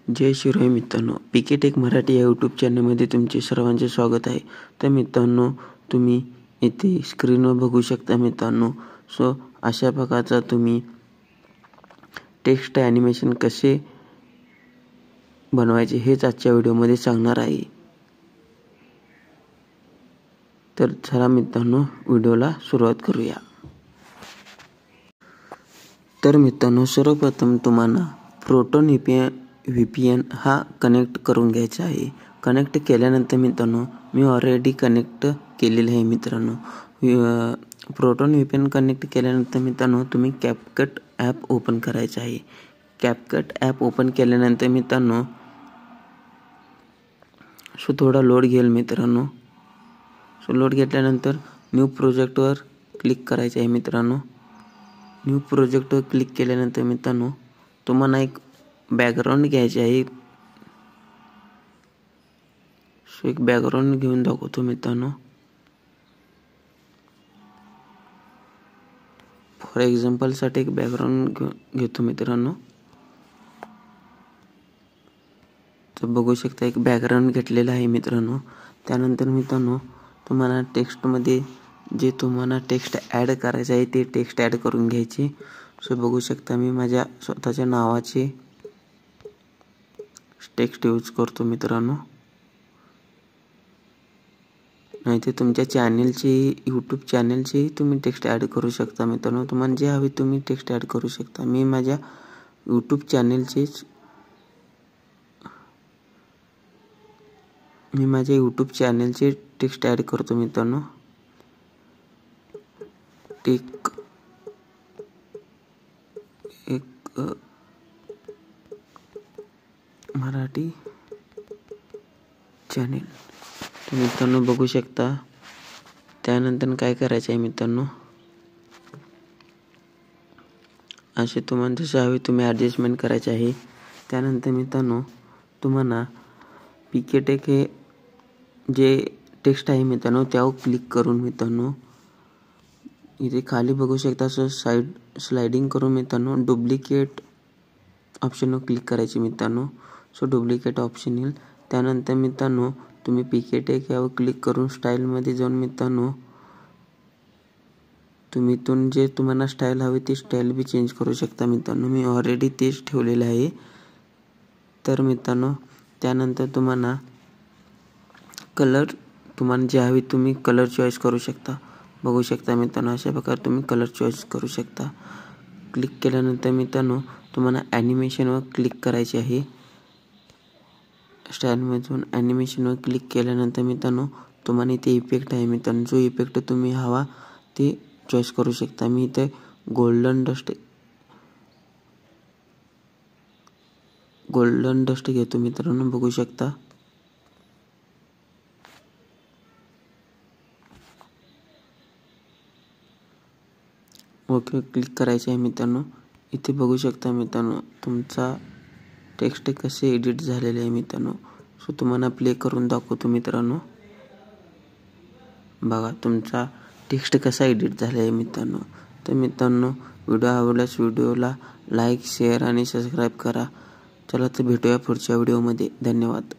जय शिवराय मित्रांनो, पीके टेक मराठी या यूट्यूब चॅनलमध्ये तुमचे सर्वांचे स्वागत आहे. तर मित्रांनो, तुम्ही इथे स्क्रीनवर बघू शकता मित्रांनो. अशा प्रकारचा तुम्ही टेक्स्ट ॲनिमेशन कसे बनवायचे हेच आजच्या व्हिडिओमध्ये सांगणार आहे. तर चला मित्रांनो, व्हिडिओला सुरुवात करूया. तर मित्रांनो, सर्वप्रथम तुम्हाला प्रोटॉन VPN हा कनेक्ट करून घ्यायचा आहे. कनेक्ट केल्यानंतर मित्रांनो, मी ऑलरेडी कनेक्ट केलेलं आहे मित्रांनो. प्रोटॉन VPN कनेक्ट केल्यानंतर मित्रांनो, तुम्ही कॅपकट ॲप ओपन करायचं आहे. कॅपकट ॲप ओपन केल्यानंतर मित्रांनो, थोडा लोड घेईल मित्रांनो. लोड घेतल्यानंतर न्यू प्रोजेक्टवर क्लिक करायचं आहे मित्रांनो. न्यू प्रोजेक्टवर क्लिक केल्यानंतर मित्रांनो, तुम्हाला एक बॅकग्राऊंड घ्यायचे आहे. एक बॅकग्राऊंड घेऊन दाखवतो मित्रांनो. फॉर एक्झाम्पल साठी एक बॅकग्राऊंड घेतो मित्रांनो. तर बघू शकता, एक बॅकग्राऊंड घेतलेला आहे मित्रांनो. त्यानंतर मित्रांनो, तुम्हाला टेक्स्टमध्ये जे तुम्हाला टेक्स्ट ॲड करायचं आहे ते टेक्स्ट ॲड करून घ्यायचे. बघू शकता, मी माझ्या स्वतःच्या नावाचे टेक्स्ट यूज करतो मित्रांनो. नाही ते तुमच्या चॅनलचे, यूट्यूब चॅनलचे तुम्ही टेक्स्ट ॲड करू शकता मित्रांनो. तुम्हाला जे हवे तुम्ही टेक्स्ट ॲड करू शकता. मी माझ्या यूट्यूब चॅनलचे टेक्स्ट ॲड करतो मित्रांनो. टेक एक मराठी चॅनेल मित्रांनो बघू शकता. त्यानंतर काय करायचं आहे मित्रांनो, असे तुम्हाला जसे हवे तुम्ही ॲडजस्टमेंट करायचे आहे. त्यानंतर मित्रांनो, तुम्हाला पीके टेक हे जे टेक्स्ट आहे मित्रांनो त्यावर क्लिक करून मित्रांनो, इथे खाली बघू शकता स्लाइडिंग करून मित्रांनो डुप्लिकेट ऑप्शनवर क्लिक करायचे मित्रांनो. डुप्लिकेट ऑप्शन येईल. त्यानंतर मित्रांनो, तुम्ही पीके टेक यावर क्लिक करून स्टाईलमध्ये जाऊन मित्रांनो, तुम्ही इथून जे तुम्हाला स्टाईल हवी ती स्टाईल बी चेंज करू शकता मित्रांनो. मी ऑलरेडी तेच ठेवलेलं आहे. तर मित्रांनो, त्यानंतर तुम्हाला कलर तुम्हाला जे हवी तुम्ही कलर चॉईस करू शकता. बघू शकता मित्रांनो, अशा प्रकारे तुम्ही कलर चॉईस करू शकता. क्लिक केल्यानंतर मित्रांनो, तुम्हाला ॲनिमेशनवर क्लिक करायचे आहे. स्टाईलमधून ॲनिमेशनवर क्लिक केल्यानंतर मित्रांनो, तुम्हाला इथे इफेक्ट आहे मित्रांनो. जो इफेक्ट तुम्ही हवा ते चॉईस करू शकता. मी इथे गोल्डन डस्ट घेतो मित्रांनो. बघू शकता. ओके क्लिक करायचे आहे मित्रांनो. इथे बघू शकता मित्रांनो, तुमचा टेक्स्ट कसे एडिट झालेले आहे मित्रांनो. तुम्हाला प्ले करून दाखवतो मित्रांनो. बघा तुमचा टेक्स्ट कसा एडिट झाला आहे मित्रांनो. तर मित्रांनो, व्हिडिओ आवडल्यास व्हिडिओला लाईक, शेअर आणि सबस्क्राईब करा. चला तर भेटूया पुढच्या व्हिडिओमध्ये. धन्यवाद.